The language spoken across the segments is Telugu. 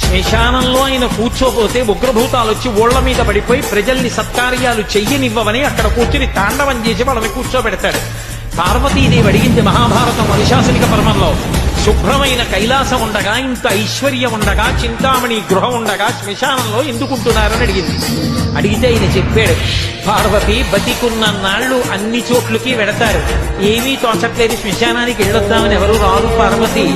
శ్మశానంలో ఆయన కూర్చోపోతే ఉగ్రభూతాలు వచ్చి ఓళ్ల మీద పడిపోయి ప్రజల్ని సత్కార్యాలు చెయ్యనివ్వవని అక్కడ కూర్చుని తాండవం చేసి వాళ్ళని కూర్చోబెడతాడు. పార్వతీదేవి అడిగింది మహాభారతం అనుశాసనిక పర్వంలో, శుభ్రమైన కైలాసం ఉండగా, ఇంత ఐశ్వర్యం ఉండగా, చింతామణి గృహం ఉండగా శ్మశానంలో ఎందుకుంటున్నారని అడిగింది. అడిగితే ఆయన చెప్పాడు, పార్వతి బతికున్న నాళ్లు అన్ని చోట్లకి వెడతారు, ఏమీ తోచట్లేదు, శ్మశానానికి వెళ్ళొద్దామని ఎవరు రారు పార్వతి.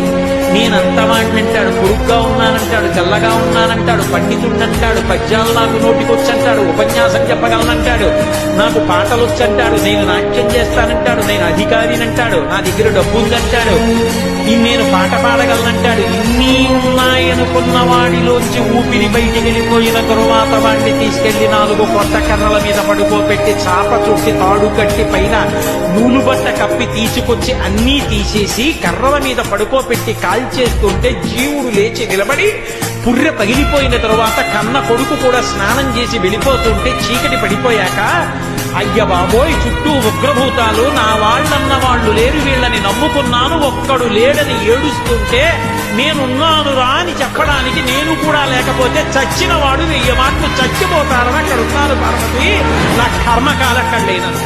నేనంతమాడినంటాడు, పొరుగ్గా ఉన్నానంటాడు, తెల్లగా ఉన్నానంటాడు, పండితుడంటాడు, పద్యాలు నాకు నోటికొచ్చంటాడు, ఉపన్యాసం చెప్పగలనంటాడు, నాకు పాటలు వచ్చంటాడు, నేను నాట్యం చేస్తానంటాడు, నేను అధికారినంటాడు, నా దగ్గర డబ్బు ఉందంటాడు, నేను పాట పాడగలనంటాడు. ఇన్ని ఉన్నాయనుకున్న వాడిలోంచి ఊపిరి బయటికి వెళ్ళిపోయిన తరువాత వాడిని తీసుకెళ్లి 4 కొత్త కర్రల మీద పడుకోబెట్టి చాప చుట్టి తాడు కట్టి పైన నూలు బట్ట కప్పి తీసుకొచ్చి అన్నీ తీసేసి కర్రల మీద పడుకోబెట్టి కాల్చేస్తుంటే జీవుడు లేచి నిలబడి పుర్రె పగిలిపోయిన తరువాత కన్న కొడుకు కూడా స్నానం చేసి వెళ్ళిపోతుంటే చీకటి పడిపోయాక, అయ్య బాబోయ్ చుట్టూ ఉగ్రభూతాలు, నా వాళ్ళన్న వాళ్ళు లేరు, వీళ్ళని నమ్ముకున్నాను, ఒక్కడు లేడని ఏడుస్తుంటే నేనున్నాను రా అని చెప్పడానికి నేను కూడా లేకపోతే చచ్చిన వాడు 1000 మాటలు చచ్చిపోతారని అక్కడ ఉన్నారు పార్వతి. నా కర్మకాలక్కడలేనంత